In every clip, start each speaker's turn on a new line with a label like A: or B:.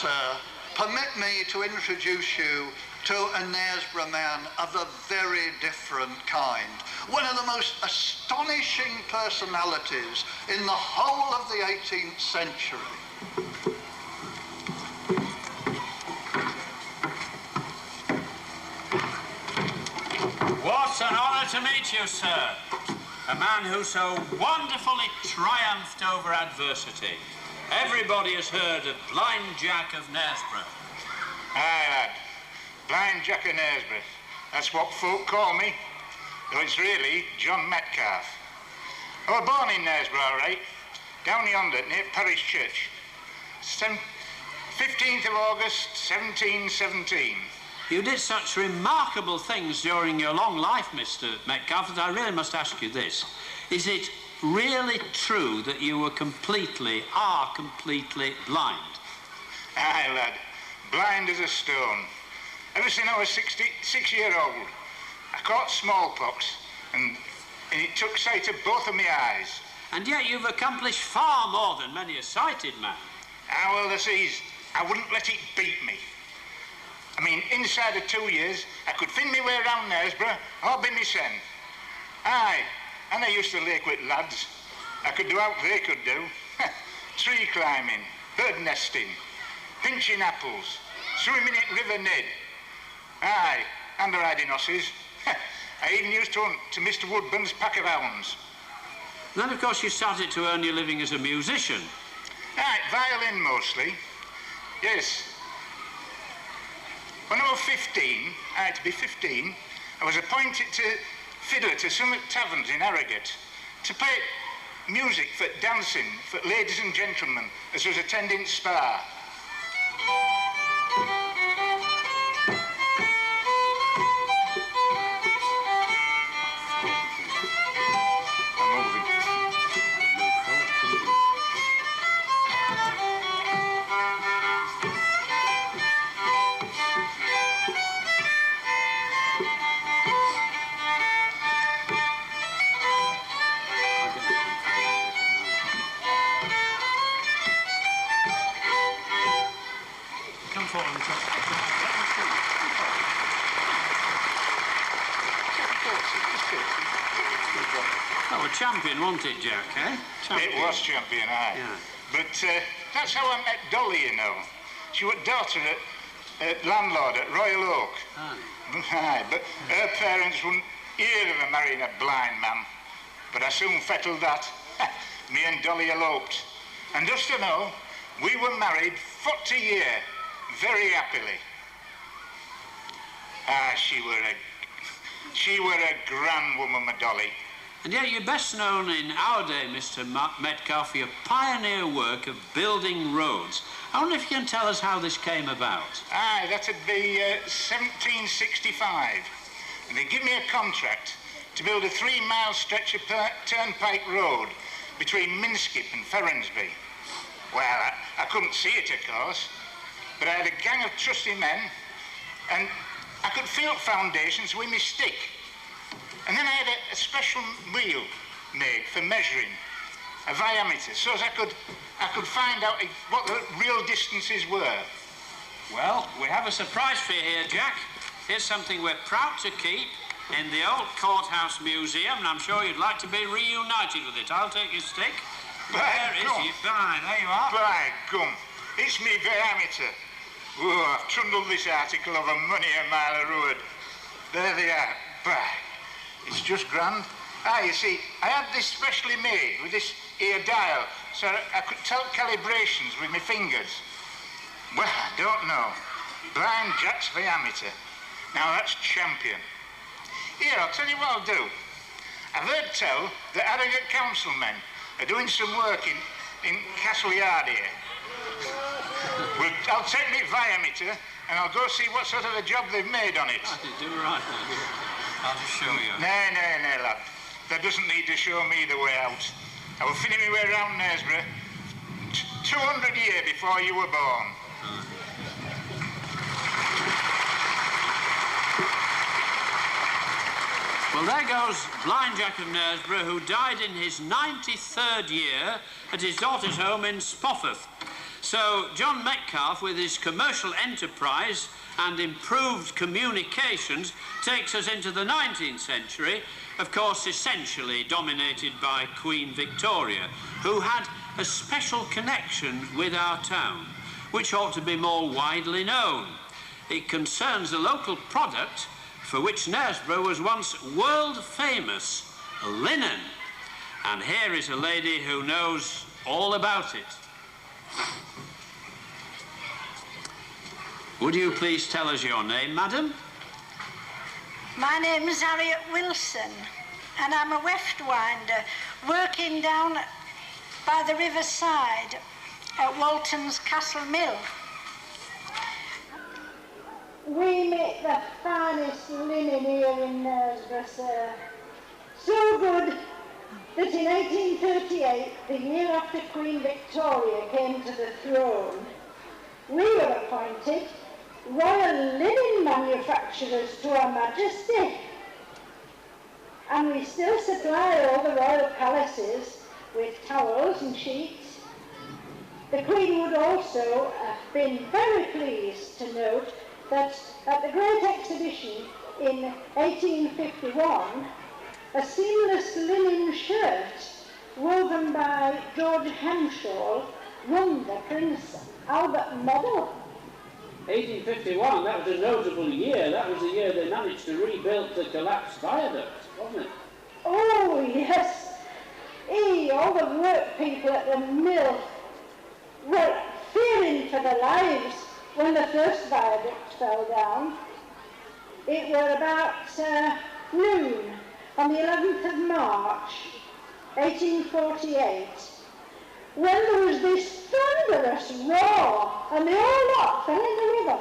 A: sir, permit me to introduce you to a Knaresborough man of a very different kind. One of the most astonishing personalities in the whole of the 18th century.
B: What an honour to meet you, sir. A man who so wonderfully triumphed over adversity. Everybody has heard of Blind Jack of Knaresborough.
C: Aye, lad. Blind Jack of Knaresborough. That's what folk call me. Though it's really John Metcalfe. I was born in Knaresborough, all right. Down yonder, near Parish Church. 15th of August, 1717.
B: You did such remarkable things during your long life, Mr. Metcalfe, that I really must ask you this. Is it really true that you were completely blind?
C: Aye, lad. Blind as a stone. Ever since I was 6-year-old, I caught smallpox, and it took sight of both of my eyes.
B: And yet you've accomplished far more than many a sighted man.
C: Ah, well, the seas, I wouldn't let it beat me. I mean, inside of 2 years, I could fin my way around Knaresborough, all by myself. Aye, and I used to lake with lads. I could do what they could do. Tree climbing, bird nesting, pinching apples, swimming at River Ned. Aye, and riding horses. I even used to hunt to Mr. Woodburn's pack of hounds.
B: Then, of course, you started to earn your living as a musician.
C: Aye, violin mostly. Yes. When I was 15, to be 15, I was appointed to fiddler to some taverns in Harrogate to play music for dancing for ladies and gentlemen as was attending spa.
B: Oh, a champion, wasn't it, Jack, eh? Champion.
C: It was champion, aye.
B: Yeah.
C: But that's how I met Dolly, you know. She was daughter at landlord at Royal Oak.
B: Aye.
C: Aye, but her parents wouldn't hear of her marrying a blind man. But I soon fettled that. Me and Dolly eloped. And just to know, we were married 40 years, very happily. Ah, she were a grand woman, my Dolly.
B: And yet you're best known in our day, Mr. Metcalfe, for your pioneer work of building roads. I wonder if you can tell us how this came about.
C: Aye, that'd be 1765. And they give me a contract to build a 3-mile stretch of turnpike road between Minskip and Ferrensby. Well, I couldn't see it, of course, but I had a gang of trusty men, and I could feel foundations with my stick. And then I had a special wheel made for measuring a diameter, so as I could find out what the real distances were.
B: Well, we have a surprise for you here, Jack. Here's something we're proud to keep in the old Courthouse Museum, and I'm sure you'd like to be reunited with it. I'll take your stick. There you are.
C: By gum, it's me diameter. Oh, I've trundled this article over many a mile of road. There they are. By. It's just grand. Ah, you see, I had this specially made with this here dial, so I could tell calibrations with my fingers. Well, I don't know. Blind Jack's diameter. Now that's champion. Here, I'll tell you what I'll do. I've heard tell that Harrogate councilmen are doing some work in Castle Yard here. Well, I'll take my diameter and I'll go see what sort of a job they've made on it.
B: Do right, I'll just show you.
C: Nay, lad. That doesn't need to show me the way out. I will finish my way around Knaresborough 200 years before you were born.
B: Well, there goes Blind Jack of Knaresborough, who died in his 93rd year at his daughter's home in Spofford. So John Metcalfe, with his commercial enterprise and improved communications, takes us into the 19th century, of course essentially dominated by Queen Victoria, who had a special connection with our town, which ought to be more widely known. It concerns a local product for which Knaresborough was once world famous, linen. And here is a lady who knows all about it. Would you please tell us your name, madam?
D: My name is Harriet Wilson, and I'm a weft winder working down by the riverside at Walton's Castle Mill. We make the finest linen here in Knaresborough, sir. So good that in 1838, the year after Queen Victoria came to the throne, we were appointed royal linen manufacturers to Her Majesty. And we still supply all the royal palaces with towels and sheets. The Queen would also have been very pleased to note that at the Great Exhibition in 1851, a seamless linen shirt woven by George Henshaw won the Prince Albert Medal.
B: 1851, that was a notable year. That was the year they managed to rebuild the collapsed viaduct, wasn't it?
D: Oh, yes. All the work people at the mill were fearing for their lives when the first viaduct fell down. It were about noon on the 11th of March, 1848, when there was this thunderous roar and the whole lot fell in the river.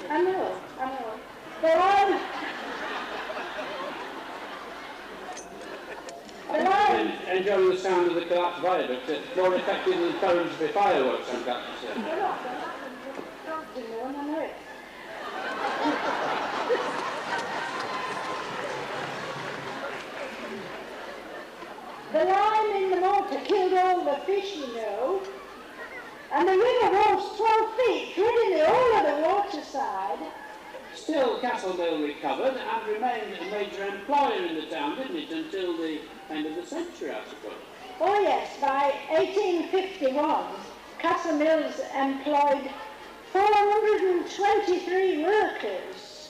D: I know.
B: Enjoying the sound of the collapsed viaduct, it's more effective than Thornsby fireworks, I'm glad to say.
D: The lime in the motor killed all the fish, you know, and the river rose 12 feet, flooding the whole of the waterside.
B: Still, Castle Mill recovered and remained a major employer in the town, didn't it, until the end of the century, I suppose?
D: Oh yes, by 1851, Castle Mills employed 423 workers,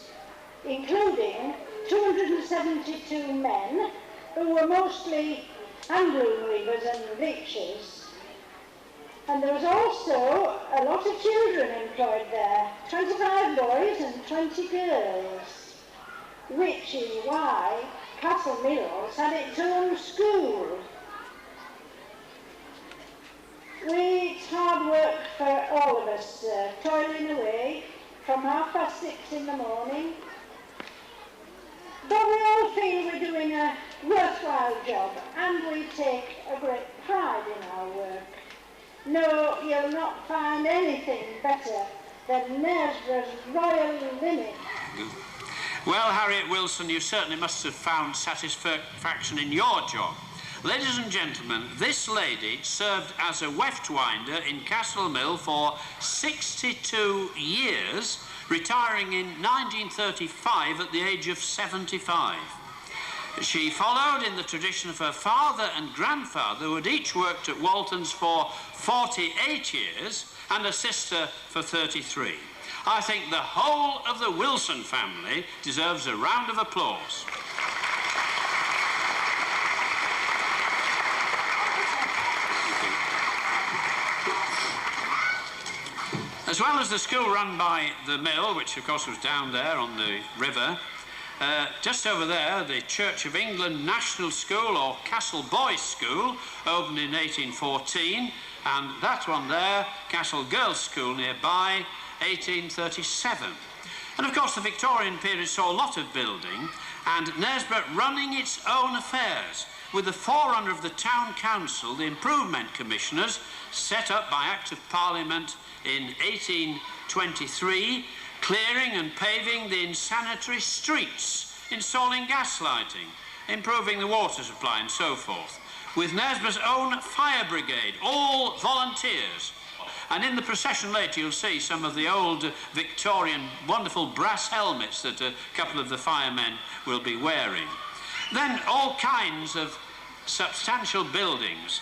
D: including 272 men, who were mostly handloom weavers and bleachers. And there was also a lot of children employed there, 25 boys and 20 girls, which is why Castle Mills had its own school. It's hard work for all of us, toiling away from 6:30 in the morning. But we all feel we're doing a worthwhile job, and we take a great pride in our work. No, you'll not find anything better than Knaresborough's royal linen.
B: Well, Harriet Wilson, you certainly must have found satisfaction in your job. Ladies and gentlemen, this lady served as a weft winder in Castle Mill for 62 years, retiring in 1935 at the age of 75. She followed in the tradition of her father and grandfather, who had each worked at Walton's for 48 years, and a sister for 33. I think the whole of the Wilson family deserves a round of applause. As well as the school run by the mill, which of course was down there on the river, just over there, the Church of England National School, or Castle Boys' School, opened in 1814, and that one there, Castle Girls' School nearby, 1837. And of course the Victorian period saw a lot of building, and Knaresborough running its own affairs, with the forerunner of the Town Council, the Improvement Commissioners, set up by Act of Parliament in 1823, clearing and paving the insanitary streets, installing gas lighting, improving the water supply and so forth, with Knaresborough's own fire brigade, all volunteers. And in the procession later you'll see some of the old Victorian wonderful brass helmets that a couple of the firemen will be wearing. Then all kinds of substantial buildings.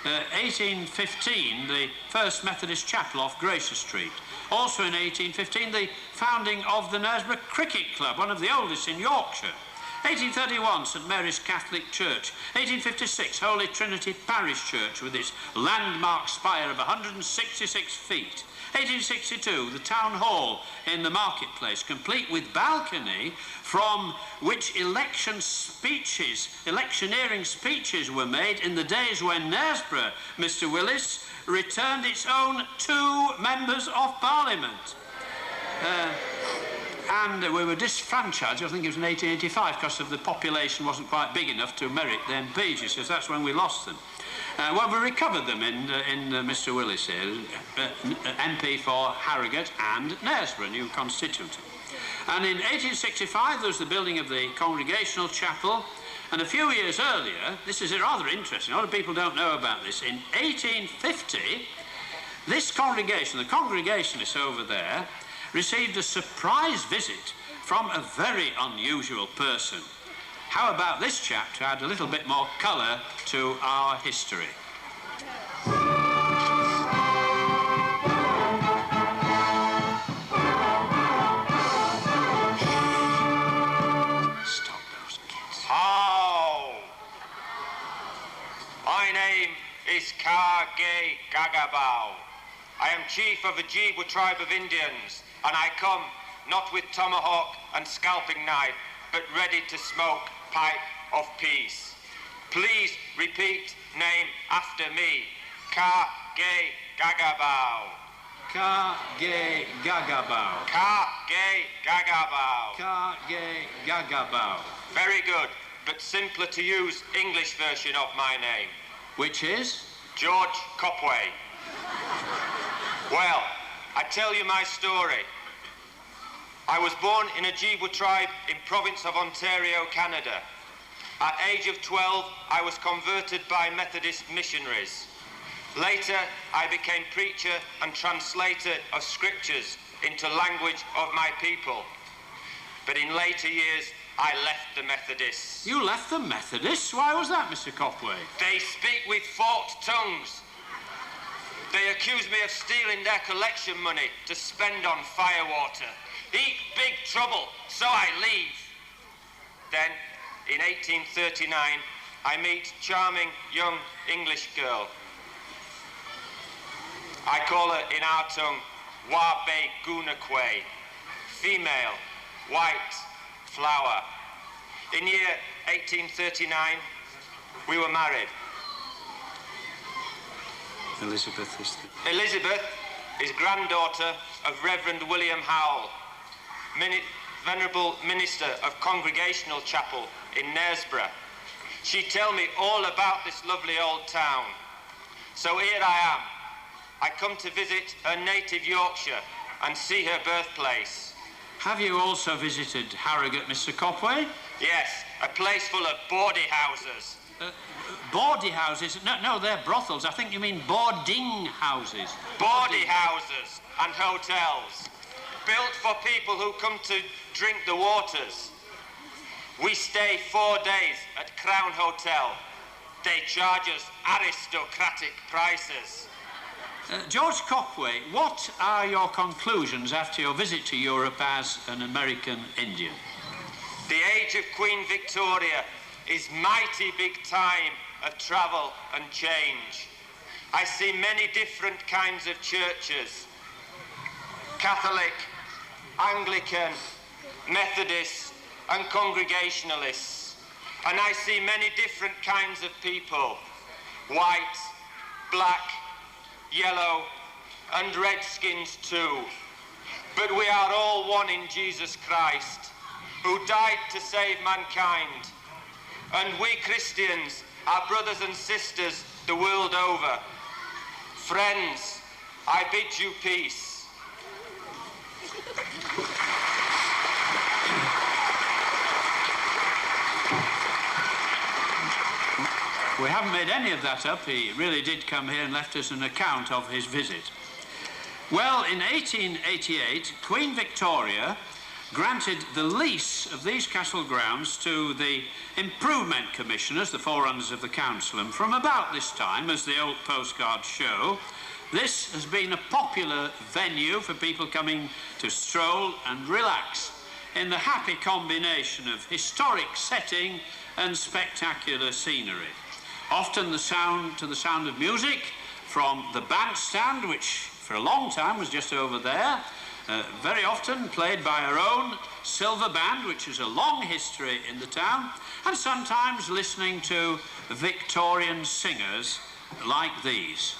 B: 1815, the first Methodist chapel off Gracious Street. Also in 1815, the founding of the Knaresborough Cricket Club, one of the oldest in Yorkshire. 1831, St Mary's Catholic Church. 1856, Holy Trinity Parish Church with its landmark spire of 166 feet. 1862, the Town Hall in the Marketplace, complete with balcony from which electioneering speeches were made in the days when Knaresborough, Mr Willis, returned its own 2 members of Parliament. And we were disfranchised, I think it was in 1885, because of the population wasn't quite big enough to merit them peages, because that's when we lost them. Well, we recovered them in Mr Willis here, MP for Harrogate and Knaresborough, new constituency. And in 1865 there was the building of the Congregational Chapel, and a few years earlier, this is rather interesting, a lot of people don't know about this, in 1850, this congregation, the Congregationists over there, received a surprise visit from a very unusual person. How about this chap to add a little bit more colour to our history? Stop those kids.
E: How? My name is Kage Gagabao. I am chief of the Ojibwe tribe of Indians, and I come not with tomahawk and scalping knife, but ready to smoke pipe of peace. Please repeat name after me. Kage Gagabao.
B: Kage Gagabao.
E: Kage Gagabao.
B: Kage Gagabao.
E: Very good, but simpler to use English version of my name.
B: Which is?
E: George Copway. Well, I tell you my story. I was born in a Ojibwe tribe in province of Ontario, Canada. At age of 12, I was converted by Methodist missionaries. Later, I became preacher and translator of scriptures into language of my people. But in later years, I left the Methodists.
B: You left the Methodists? Why was that, Mr Copway?
E: They speak with forked tongues. They accuse me of stealing their collection money to spend on firewater. Eat big trouble, so I leave. Then, in 1839, I meet charming young English girl. I call her in our tongue Wabe Gunakwe, female, white, flower. In year 1839, we were married.
B: Elizabeth
E: is granddaughter of Reverend William Howell, Venerable Minister of Congregational Chapel in Knaresborough. She told me all about this lovely old town. So here I am. I come to visit her native Yorkshire and see her birthplace.
B: Have you also visited Harrogate, Mr Copway?
E: Yes, a place full of bawdy houses.
B: Bawdy houses? No, they're brothels. I think you mean boarding houses.
E: Bawdy houses and hotels, built for people who come to drink the waters. We stay 4 days at Crown Hotel. They charge us aristocratic prices.
B: George Copway, what are your conclusions after your visit to Europe as an American Indian?
E: The age of Queen Victoria is mighty big time of travel and change. I see many different kinds of churches. Catholic, Anglican, Methodist and Congregationalists. And I see many different kinds of people. White, black, yellow and redskins too. But we are all one in Jesus Christ, who died to save mankind. And we Christians are brothers and sisters the world over. Friends, I bid you peace.
B: We haven't made any of that up. He really did come here and left us an account of his visit. Well, in 1888, Queen Victoria granted the lease of these castle grounds to the Improvement Commissioners, the forerunners of the council, and from about this time, as the old postcards show, this has been a popular venue for people coming to stroll and relax in the happy combination of historic setting and spectacular scenery. Often the sound of music from the bandstand, which for a long time was just over there, very often played by our own silver band, which has a long history in the town, and sometimes listening to Victorian singers like these.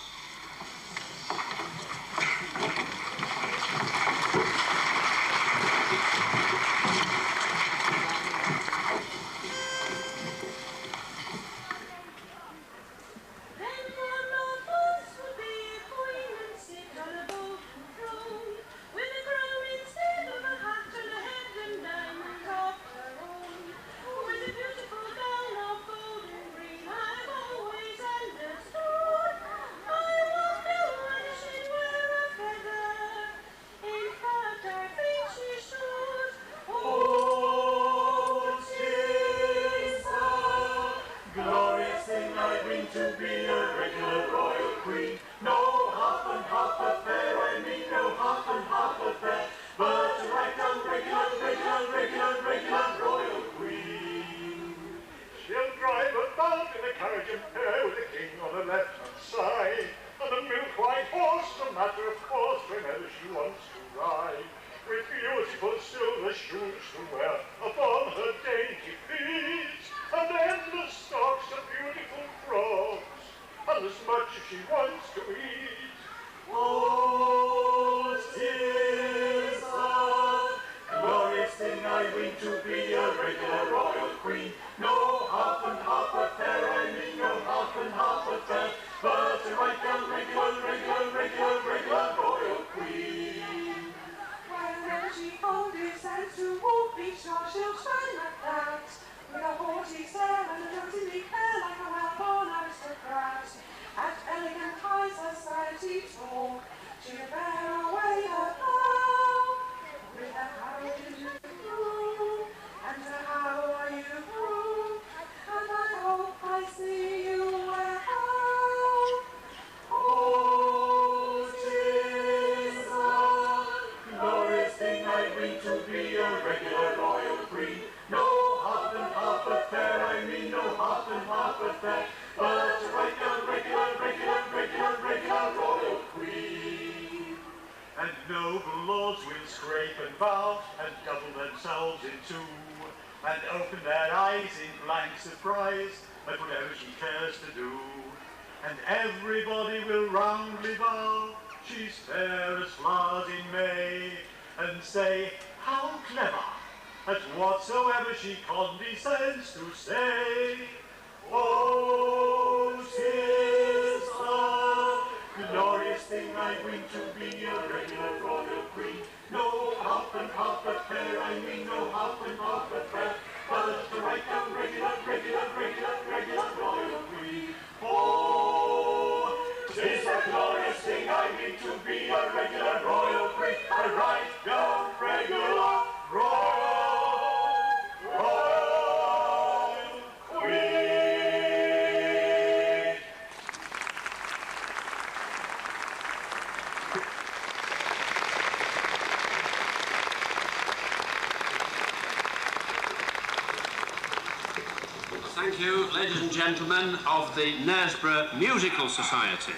B: Thank you, ladies and gentlemen of the Knaresborough Musical Society.